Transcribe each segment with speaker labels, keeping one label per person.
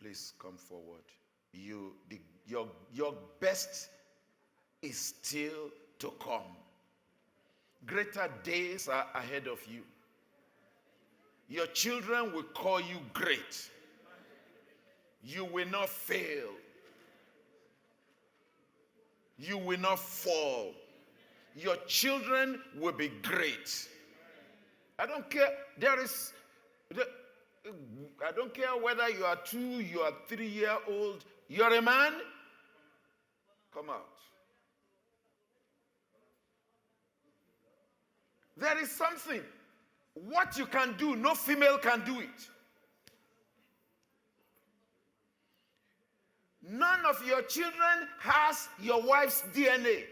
Speaker 1: Please come forward. Your best is still to come. Greater days are ahead of you. Your children will call you great. You will not fail. You will not fall. Your children will be great. I don't care. I don't care whether you are 2, you are 3-year-old. You're a man. Come out. There is something. What you can do, no female can do it. None of your children has your wife's DNA.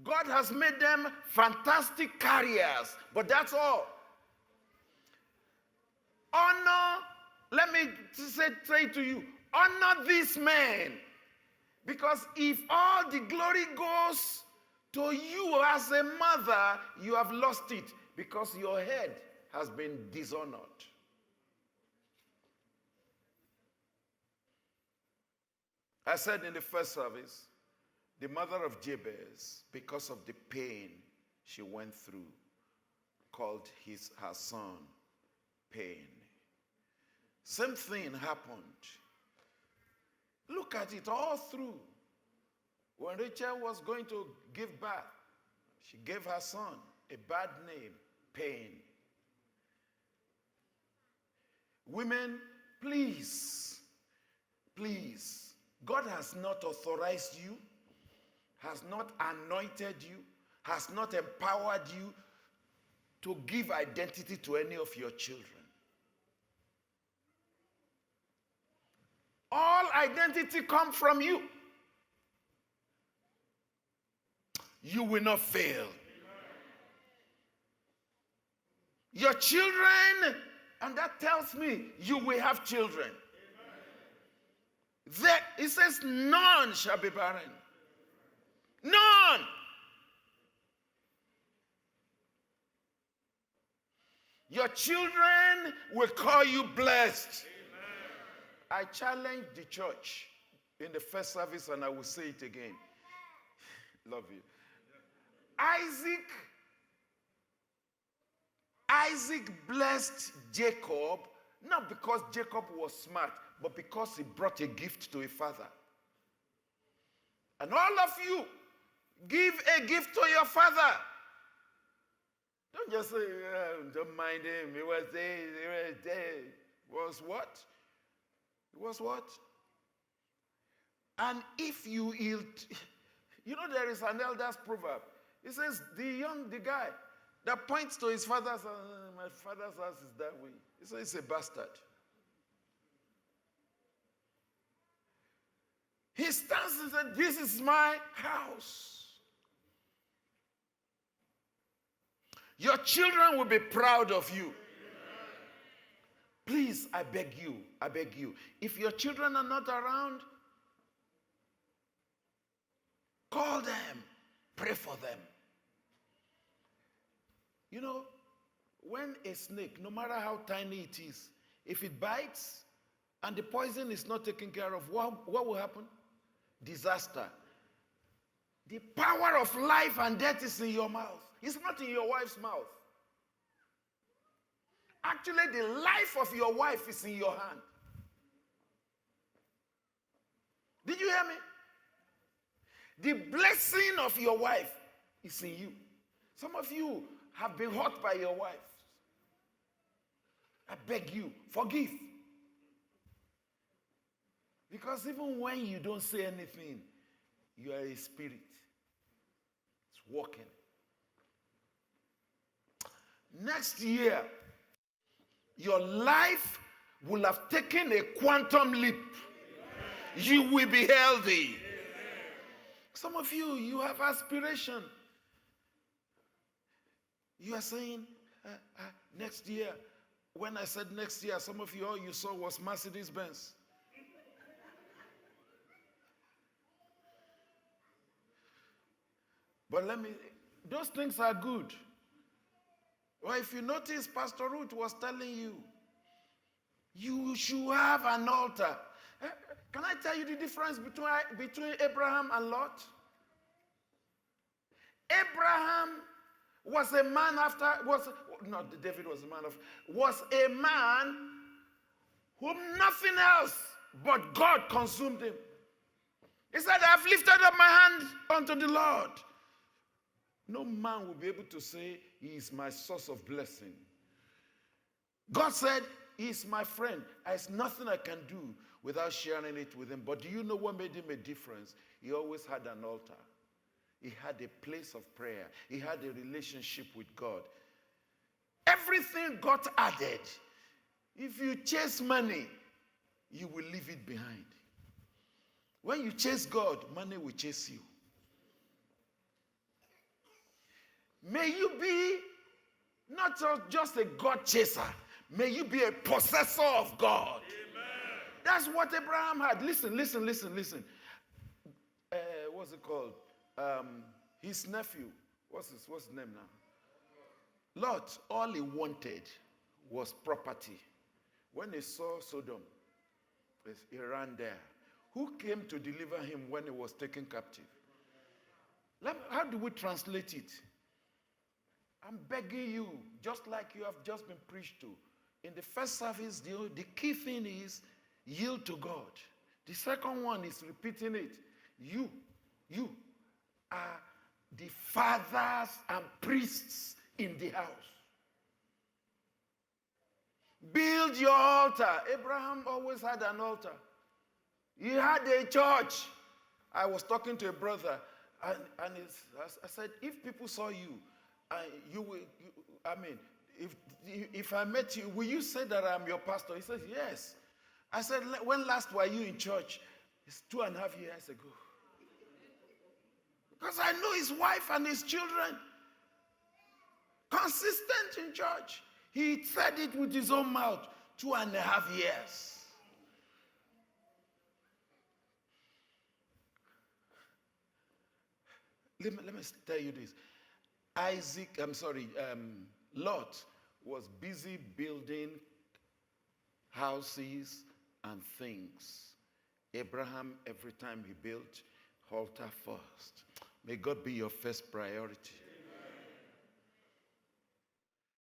Speaker 1: God has made them fantastic carriers, but that's all. Honor, let me say to you, honor these men. Because if all the glory goes to you as a mother, you have lost it because your head has been dishonored. I said in the first service, the mother of Jabez, because of the pain she went through, called her son pain. Same thing happened. Look at it all through. When Rachel was going to give birth, she gave her son a bad name, pain. Women, please, God has not authorized you, has not anointed you, has not empowered you to give identity to any of your children. All identity comes from you. You will not fail. Your children, and that tells me you will have children. It says none shall be barren. None. Your children will call you blessed. I challenge the church in the first service, and I will say it again. Love you. Isaac blessed Jacob, not because Jacob was smart, but because he brought a gift to a father. And all of you, give a gift to your father. Don't just say, don't mind him. He was there. Was what? It was what? And if you yield, there is an elder's proverb. It says, the guy that points to his father's house, my father's house is that way. He says, it's a bastard. He stands and says, this is my house. Your children will be proud of you. Please, I beg you. If your children are not around, call them, pray for them. When a snake, no matter how tiny it is, if it bites and the poison is not taken care of, what will happen? Disaster. The power of life and death is in your mouth. It's not in your wife's mouth. Actually, the life of your wife is in your hand. Did you hear me? The blessing of your wife is in you. Some of you have been hurt by your wife. I beg you, forgive. Because even when you don't say anything, you are a spirit. It's working. Next year, your life will have taken a quantum leap. You will be healthy. Some of you, you have aspiration. You are saying, next year. When I said next year, some of you, all you saw was Mercedes-Benz. But those things are good. Or if you notice, Pastor Ruth was telling you, You should have an altar. Can I tell you the difference between Abraham and Lot? Abraham was a man David was a man was a man whom nothing else but God consumed him. He said, I've lifted up my hand unto the Lord. No man will be able to say, he is my source of blessing. God said, he is my friend. There's nothing I can do without sharing it with him. But do you know what made him a difference? He always had an altar. He had a place of prayer. He had a relationship with God. Everything got added. If you chase money, you will leave it behind. When you chase God, money will chase you. May you be not just a God chaser. May you be a possessor of God. Amen. That's what Abraham had. Listen. What's it called? His nephew. What's his name now? Lot. All he wanted was property. When he saw Sodom, he ran there. Who came to deliver him when he was taken captive? How do we translate it? I'm begging you, just like you have just been preached to. In the first service, the key thing is yield to God. The second one is repeating it. You are the fathers and priests in the house. Build your altar. Abraham always had an altar. He had a church. I was talking to a brother, and I said, if people saw you, if I met you, will you say that I'm your pastor? He says, yes. I said, when last were you in church? It's 2.5 years ago. Because I know his wife and his children. Consistent in church. He said it with his own mouth. 2.5 years. Let me tell you this. Lot was busy building houses and things. Abraham, every time he built, altar first. May God be your first priority.